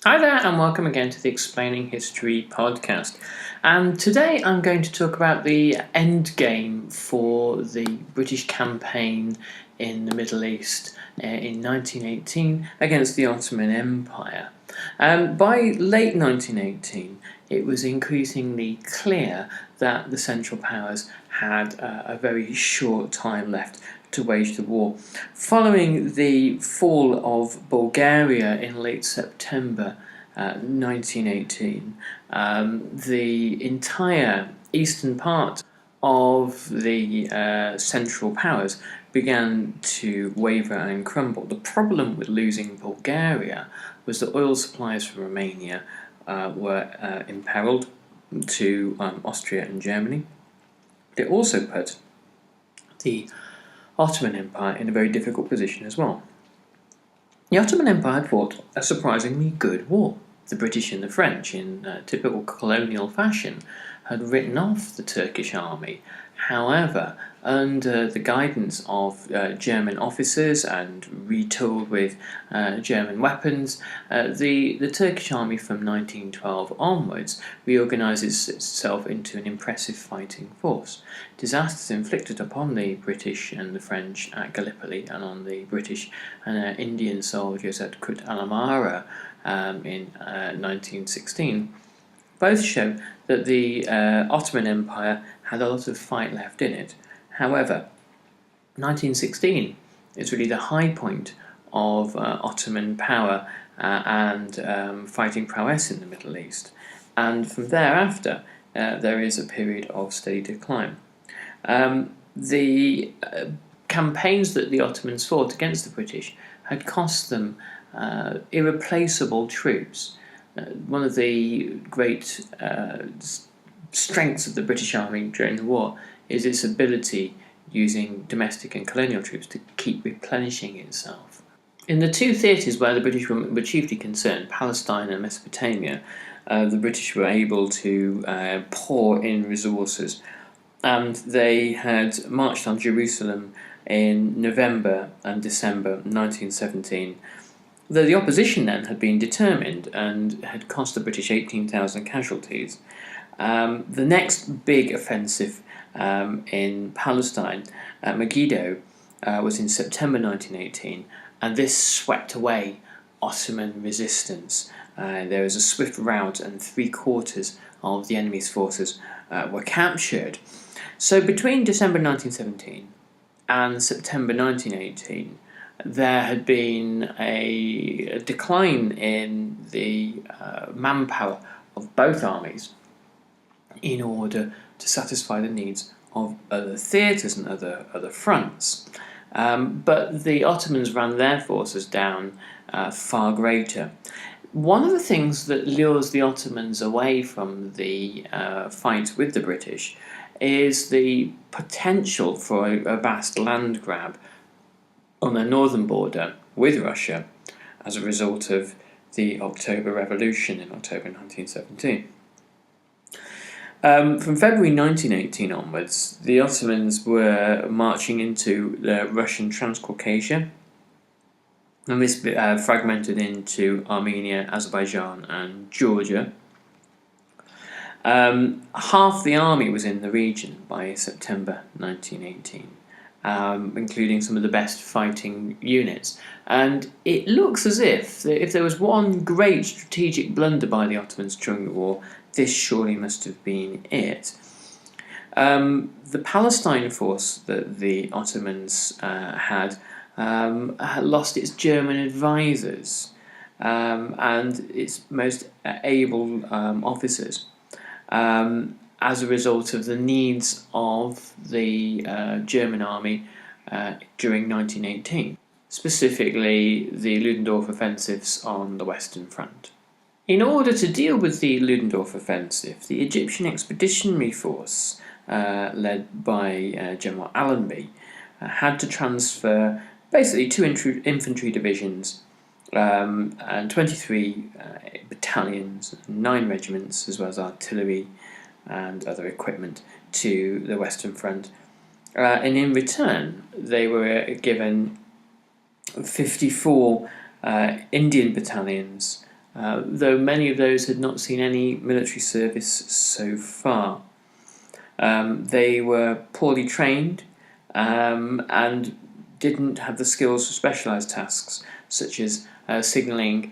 Hi there, and welcome again to the Explaining History podcast. And today I'm going to talk about the end game for the British campaign in the Middle East in 1918 against the Ottoman Empire. By late 1918, it was increasingly clear that the Central Powers had a very short time left to wage the war. Following the fall of Bulgaria in late September 1918, the entire eastern part of the Central Powers began to waver and crumble. The problem with losing Bulgaria was that oil supplies from Romania were imperiled to Austria and Germany. It also put the Ottoman Empire in a very difficult position as well. The Ottoman Empire had fought a surprisingly good war. The British and the French, in typical colonial fashion, had written off the Turkish army. However, under the guidance of German officers and retooled with German weapons, the Turkish army from 1912 onwards reorganises itself into an impressive fighting force. Disasters inflicted upon the British and the French at Gallipoli and on the British and Indian soldiers at Kut al-Amara in 1916 both show that the Ottoman Empire had a lot of fight left in it. However, 1916 is really the high point of Ottoman power and fighting prowess in the Middle East, and from thereafter there is a period of steady decline. The campaigns that the Ottomans fought against the British had cost them irreplaceable troops. One of the great strengths of the British Army during the war is its ability, using domestic and colonial troops, to keep replenishing itself. In the two theatres where the British were chiefly concerned, Palestine and Mesopotamia, the British were able to pour in resources, and they had marched on Jerusalem in November and December 1917. Though the opposition then had been determined and had cost the British 18,000 casualties. The next big offensive in Palestine at Megiddo was in September 1918, and this swept away Ottoman resistance. There was a swift rout, and 3/4 of the enemy's forces were captured. So between December 1917 and September 1918, there had been a decline in the manpower of both armies in order to satisfy the needs of other theatres and other fronts. But the Ottomans ran their forces down far greater. One of the things that lures the Ottomans away from the fight with the British is the potential for a vast land grab on their northern border with Russia as a result of the October Revolution in October 1917. From February 1918 onwards, the Ottomans were marching into Russian Transcaucasia, and this fragmented into Armenia, Azerbaijan and Georgia. Half the army was in the region by September 1918. Including some of the best fighting units. And it looks as if there was one great strategic blunder by the Ottomans during the war, this surely must have been it. The Palestine force that the Ottomans had lost its German advisors and its most able officers. As a result of the needs of the German army during 1918, specifically the Ludendorff offensives on the Western Front. In order to deal with the Ludendorff offensive, the Egyptian Expeditionary Force, led by General Allenby, had to transfer basically 2 infantry divisions and 23 battalions, 9 regiments, as well as artillery and other equipment to the Western Front. And in return, they were given 54 Indian battalions though many of those had not seen any military service so far. They were poorly trained and didn't have the skills for specialised tasks such as signalling,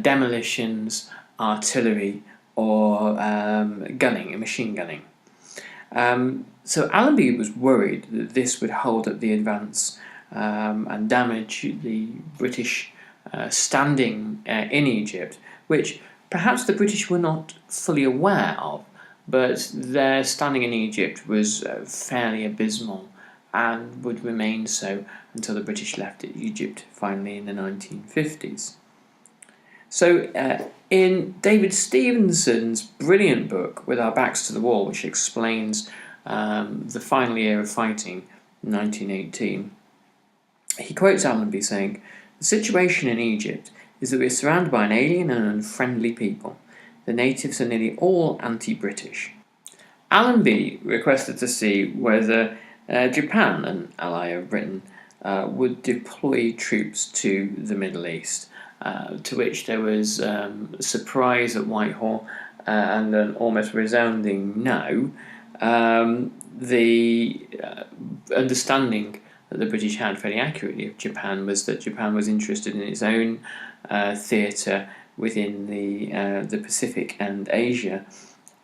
demolitions, artillery, or gunning and machine gunning. So Allenby was worried that this would hold up the advance and damage the British standing in Egypt, which perhaps the British were not fully aware of, but their standing in Egypt was fairly abysmal and would remain so until the British left Egypt finally in the 1950s. So in David Stevenson's brilliant book, With Our Backs to the Wall, which explains the final year of fighting, 1918, he quotes Allenby saying, "The situation in Egypt is that we are surrounded by an alien and unfriendly people. The natives are nearly all anti-British." Allenby requested to see whether Japan, an ally of Britain, would deploy troops to the Middle East, to which there was surprise at Whitehall and an almost resounding no. The understanding that the British had fairly accurately of Japan was that Japan was interested in its own theatre within the Pacific and Asia,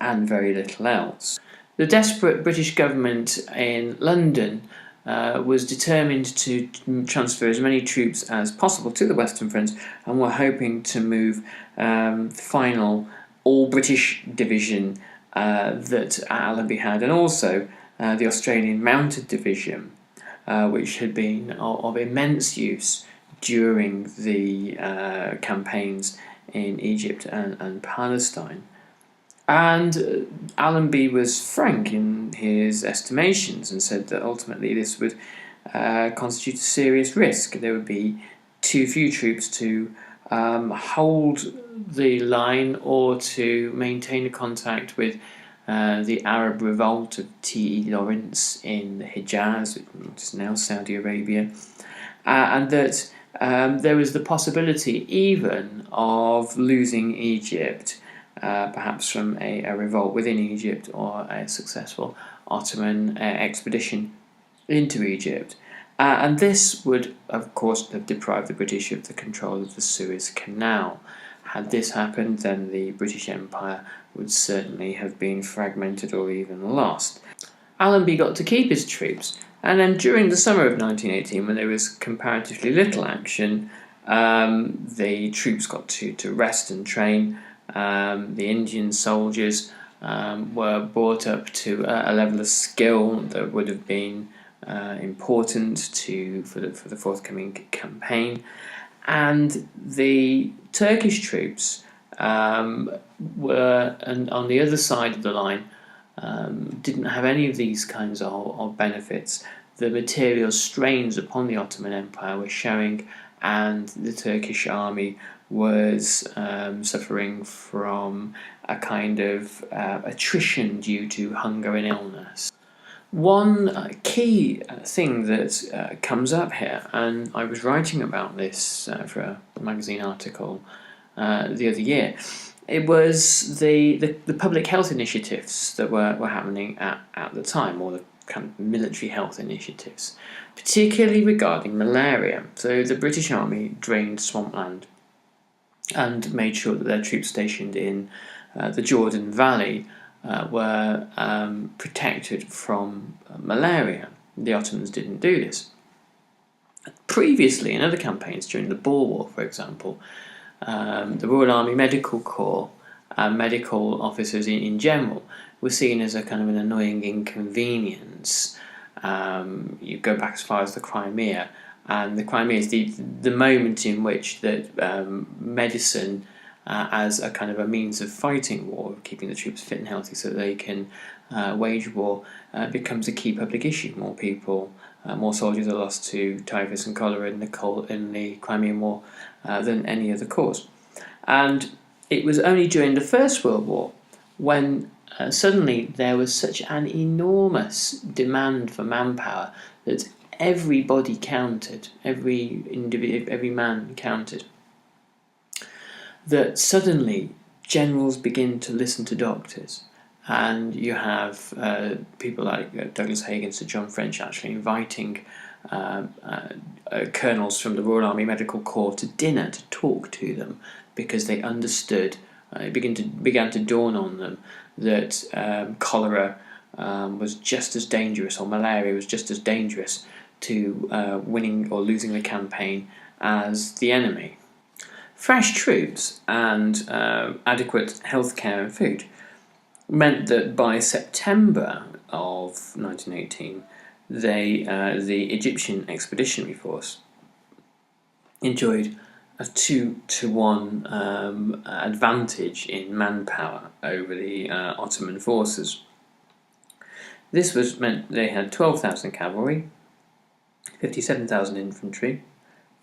and very little else. The desperate British government in London was determined to transfer as many troops as possible to the Western Front, and were hoping to move the final all-British division that Allenby had, and also the Australian Mounted Division, which had been of immense use during the campaigns in Egypt and Palestine. And Allenby was frank in his estimations and said that ultimately this would constitute a serious risk. There would be too few troops to hold the line or to maintain a contact with the Arab revolt of T.E. Lawrence in the Hijaz, which is now Saudi Arabia, and that there was the possibility even of losing Egypt, perhaps from a revolt within Egypt or a successful Ottoman expedition into Egypt. And this would, of course, have deprived the British of the control of the Suez Canal. Had this happened, then the British Empire would certainly have been fragmented or even lost. Allenby got to keep his troops, and then during the summer of 1918, when there was comparatively little action, the troops got to rest and train. The Indian soldiers were brought up to a level of skill that would have been important for the forthcoming campaign, and the Turkish troops were, and on the other side of the line, didn't have any of these kinds of benefits. The material strains upon the Ottoman Empire were showing, and the Turkish army was suffering from a kind of attrition due to hunger and illness. One key thing that comes up here, and I was writing about this for a magazine article the other year, it was the public health initiatives that were happening at the time, or the kind of military health initiatives, particularly regarding malaria. So the British Army drained swampland and made sure that their troops stationed in the Jordan Valley were protected from malaria. The Ottomans didn't do this. Previously, in other campaigns during the Boer War, for example, the Royal Army Medical Corps and medical officers in general were seen as a kind of an annoying inconvenience. You go back as far as the Crimea, and the Crimea is the moment in which that medicine as a kind of a means of fighting war, keeping the troops fit and healthy so that they can wage war, becomes a key public issue. More soldiers are lost to typhus and cholera in the Crimean War than any other cause. And it was only during the First World War when suddenly there was such an enormous demand for manpower that everybody counted, every man counted. that suddenly generals begin to listen to doctors. And you have people like Douglas Haig and Sir John French actually inviting colonels from the Royal Army Medical Corps to dinner to talk to them, because they understood, it began to dawn on them that cholera was just as dangerous, or malaria was just as dangerous to winning or losing the campaign as the enemy. Fresh troops and adequate healthcare and food meant that by September of 1918, the Egyptian Expeditionary Force enjoyed a 2-to-1 advantage in manpower over the Ottoman forces. This meant they had 12,000 cavalry, 57,000 infantry,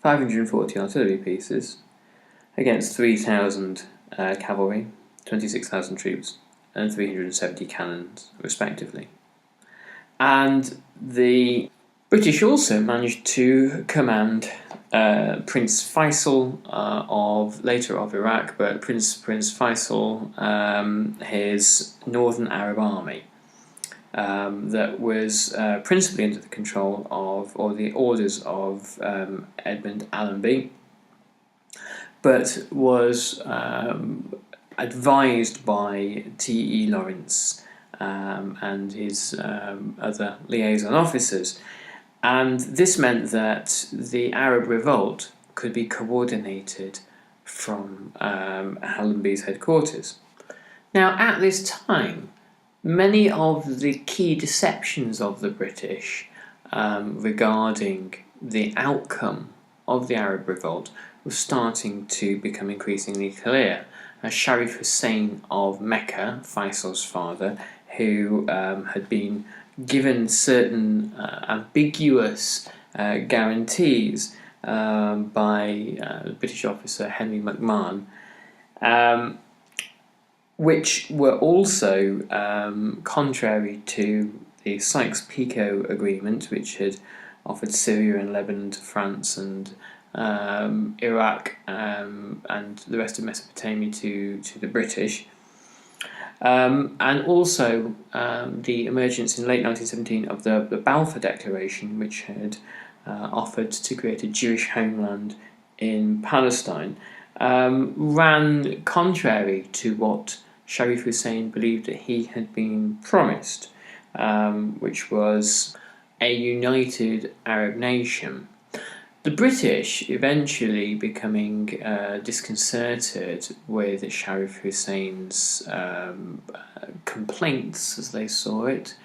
540 artillery pieces, against 3,000 cavalry, 26,000 troops, and 370 cannons, respectively. And the British also managed to command Prince Faisal later of Iraq, but Prince Faisal, his Northern Arab Army, that was principally under the control of, or the orders of, Edmund Allenby, but was advised by T.E. Lawrence and his other liaison officers. And this meant that the Arab revolt could be coordinated from Allenby's headquarters. Now, at this time, many of the key deceptions of the British regarding the outcome of the Arab revolt was starting to become increasingly clear. Sharif Hussein of Mecca, Faisal's father, who had been given certain ambiguous guarantees by the British officer Henry McMahon, which were also contrary to the Sykes-Picot Agreement, which had offered Syria and Lebanon to France and Iraq and the rest of Mesopotamia to the British. And also the emergence in late 1917 of the Balfour Declaration, which had offered to create a Jewish homeland in Palestine, ran contrary to what Sharif Hussein believed that he had been promised, which was a united Arab nation. The British, eventually becoming disconcerted with Sharif Hussein's complaints, as they saw it,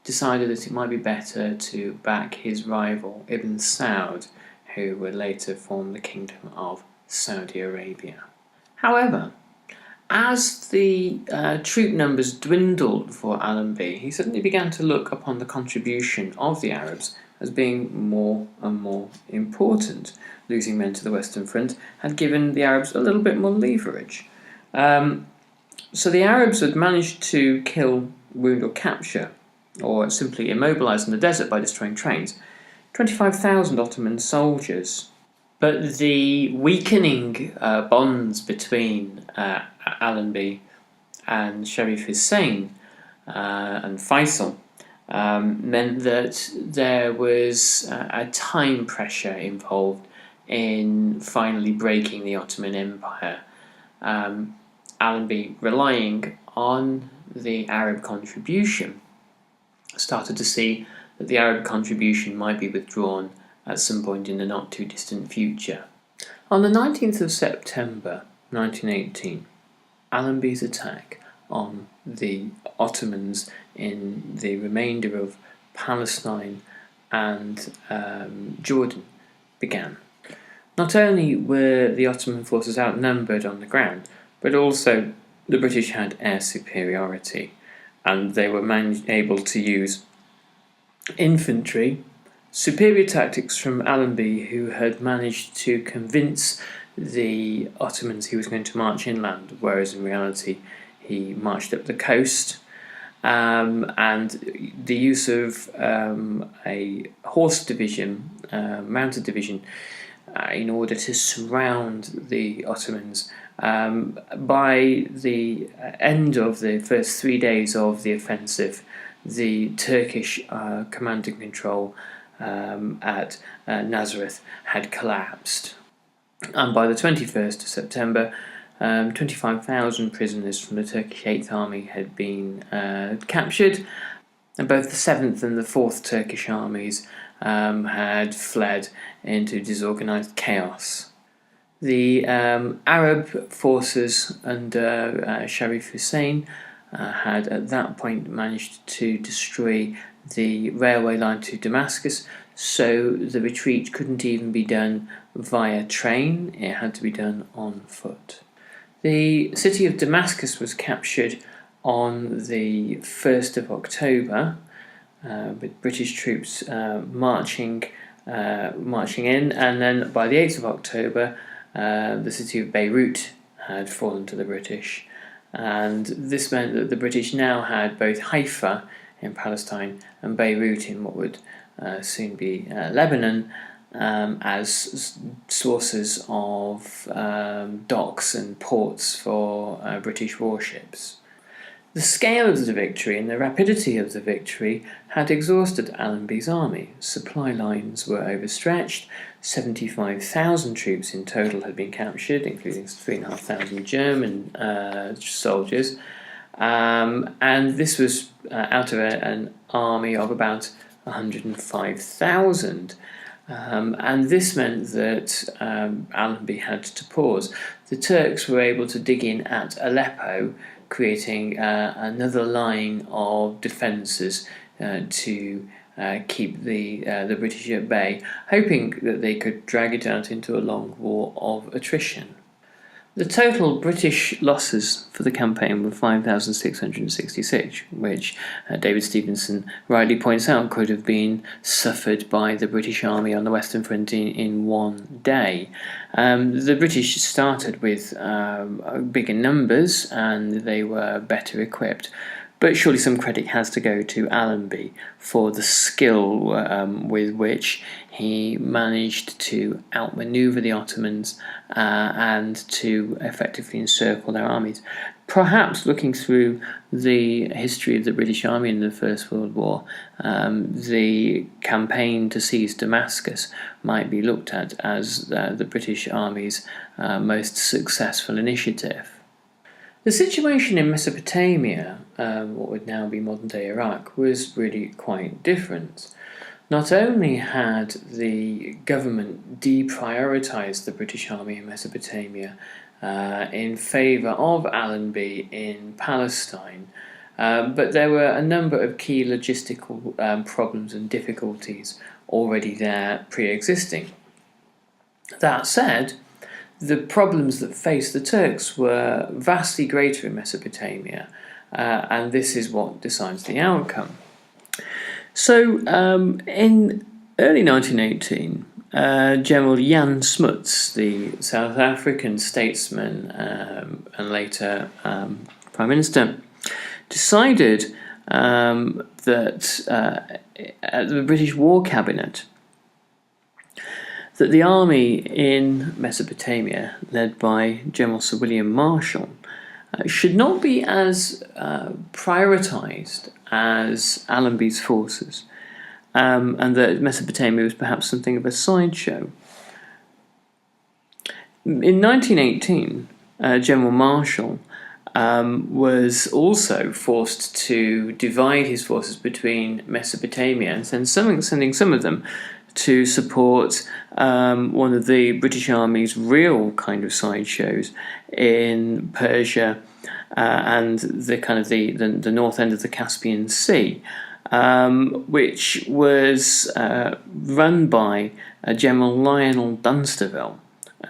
decided that it might be better to back his rival Ibn Saud, who would later form the Kingdom of Saudi Arabia. However, as the troop numbers dwindled for Allenby, he suddenly began to look upon the contribution of the Arabs as being more and more important. Losing men to the Western Front had given the Arabs a little bit more leverage. So the Arabs had managed to kill, wound or capture, or simply immobilise in the desert by destroying trains, 25,000 Ottoman soldiers. But the weakening bonds between Allenby and Sharif Hussein and Faisal meant that there was a time pressure involved in finally breaking the Ottoman Empire. Allenby, relying on the Arab contribution, started to see that the Arab contribution might be withdrawn at some point in the not too distant future. On the 19th of September 1918, Allenby's attack on the Ottomans in the remainder of Palestine and Jordan began. Not only were the Ottoman forces outnumbered on the ground, but also the British had air superiority, and they were able to use infantry, superior tactics from Allenby, who had managed to convince the Ottomans he was going to march inland, whereas in reality he marched up the coast, and the use of a horse division, mounted division, in order to surround the Ottomans By the end of the first 3 days of the offensive, the Turkish command and control at Nazareth had collapsed. And by the 21st of September, 25,000 prisoners from the Turkish 8th Army had been captured, and both the 7th and the 4th Turkish armies had fled into disorganised chaos. The Arab forces under Sharif Hussein had at that point managed to destroy the railway line to Damascus, so the retreat couldn't even be done via train, it had to be done on foot. The city of Damascus was captured on the 1st of October, with British troops marching in, and then by the 8th of October, the city of Beirut had fallen to the British, and this meant that the British now had both Haifa in Palestine and Beirut in what would soon be Lebanon as sources of docks and ports for British warships. The scale of the victory and the rapidity of the victory had exhausted Allenby's army. Supply lines were overstretched, 75,000 troops in total had been captured, including 3,500 German soldiers, and this was out of an army of about 105,000. And this meant that Allenby had to pause. The Turks were able to dig in at Aleppo, creating another line of defences to keep the British at bay, hoping that they could drag it out into a long war of attrition. The total British losses for the campaign were 5,666, which David Stevenson rightly points out could have been suffered by the British Army on the Western Front in one day. The British started with bigger numbers and they were better equipped, but surely some credit has to go to Allenby for the skill with which he managed to outmaneuver the Ottomans and to effectively encircle their armies. Perhaps looking through the history of the British Army in the First World War, the campaign to seize Damascus might be looked at as the British Army's most successful initiative. The situation in Mesopotamia, what would now be modern-day Iraq, was really quite different. Not only had the government deprioritised the British Army in Mesopotamia in favour of Allenby in Palestine, but there were a number of key logistical problems and difficulties already there pre-existing. That said, the problems that faced the Turks were vastly greater in Mesopotamia, and this is what decides the outcome. So, in early 1918, General Jan Smuts, the South African statesman and later Prime Minister, decided that at the British War Cabinet that the army in Mesopotamia, led by General Sir William Marshall, should not be as prioritised as Allenby's forces, and that Mesopotamia was perhaps something of a sideshow. In 1918, General Marshall was also forced to divide his forces between Mesopotamia and sending some of them to support one of the British Army's real kind of sideshows in Persia and the north end of the Caspian Sea, which was run by General Lionel Dunsterville,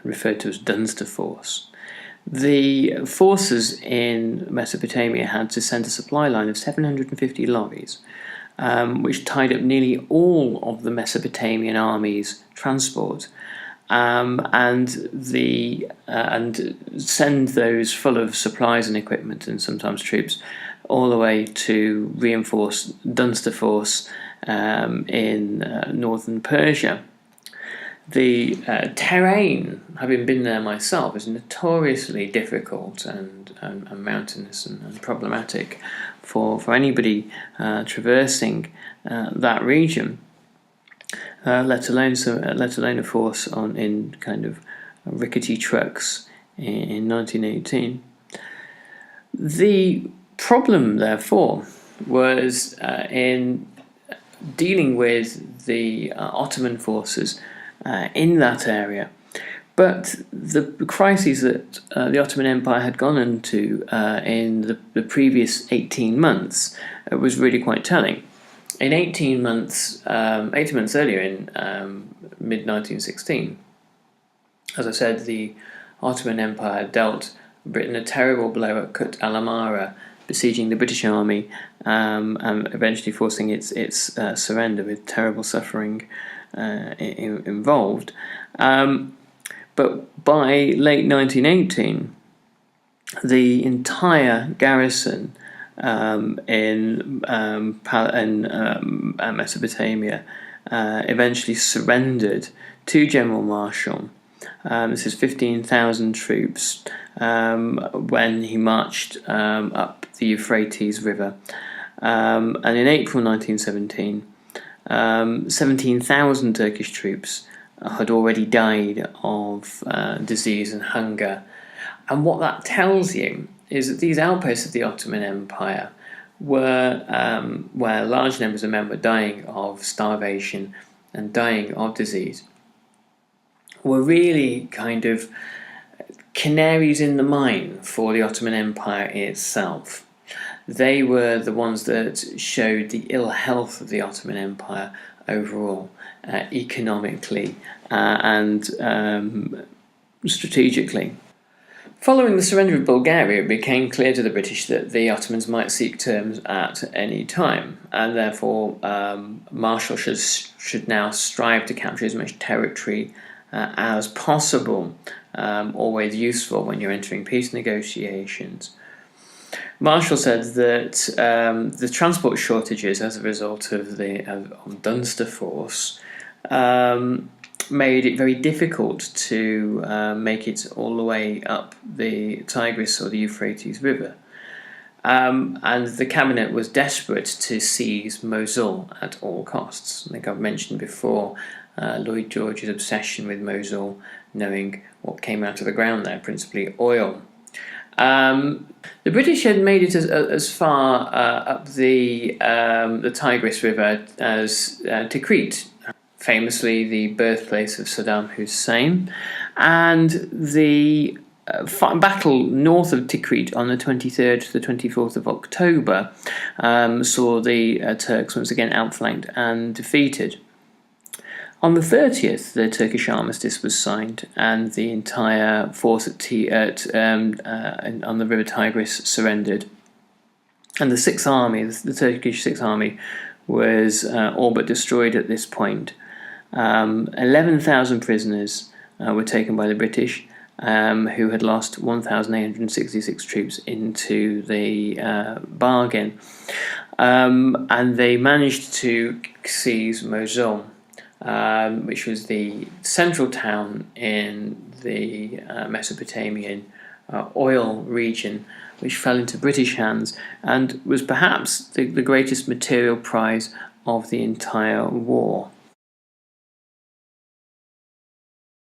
referred to as Dunster Force. The forces in Mesopotamia had to send a supply line of 750 lorries, which tied up nearly all of the Mesopotamian army's transport, and send those full of supplies and equipment and sometimes troops all the way to reinforce Dunster Force in northern Persia. The terrain, having been there myself, is notoriously difficult and mountainous and problematic for anybody traversing that region. Let alone a force in kind of rickety trucks in 1918. The problem, therefore, was in dealing with the Ottoman forces in that area. But the crises that the Ottoman Empire had gone into in the previous 18 months was really quite telling. In 18 months earlier, in mid-1916, as I said, the Ottoman Empire had dealt Britain a terrible blow at Kut al-Amara, besieging the British army and eventually forcing its surrender with terrible suffering involved. But by late 1918, the entire garrison in Mesopotamia eventually surrendered to General Marshall. This is 15,000 troops when he marched up the Euphrates River. And in April 1917, 17,000 Turkish troops had already died of disease and hunger. And what that tells you is that these outposts of the Ottoman Empire were where large numbers of men were dying of starvation and dying of disease, were really kind of canaries in the mine for the Ottoman Empire itself. They were the ones that showed the ill health of the Ottoman Empire overall, economically and strategically. Following the surrender of Bulgaria, it became clear to the British that the Ottomans might seek terms at any time, and therefore Marshall should now strive to capture as much territory as possible, always useful when you're entering peace negotiations. Marshall said that the transport shortages as a result of the Dunster Force made it very difficult to make it all the way up the Tigris or the Euphrates River. And the cabinet was desperate to seize Mosul at all costs. I think I've mentioned before Lloyd George's obsession with Mosul, knowing what came out of the ground there, principally oil. The British had made it as far up the Tigris River as Tikrit, famously the birthplace of Saddam Hussein, and the battle north of Tikrit on the 23rd to the 24th of October saw the Turks once again outflanked and defeated. On the 30th, the Turkish armistice was signed, and the entire force on the River Tigris surrendered. And the Sixth Army, the Turkish Sixth Army, was all but destroyed at this point. 11,000 prisoners were taken by the British, who had lost 1,866 troops into the bargain. And they managed to seize Mosul, which was the central town in the Mesopotamian oil region, which fell into British hands and was perhaps the greatest material prize of the entire war.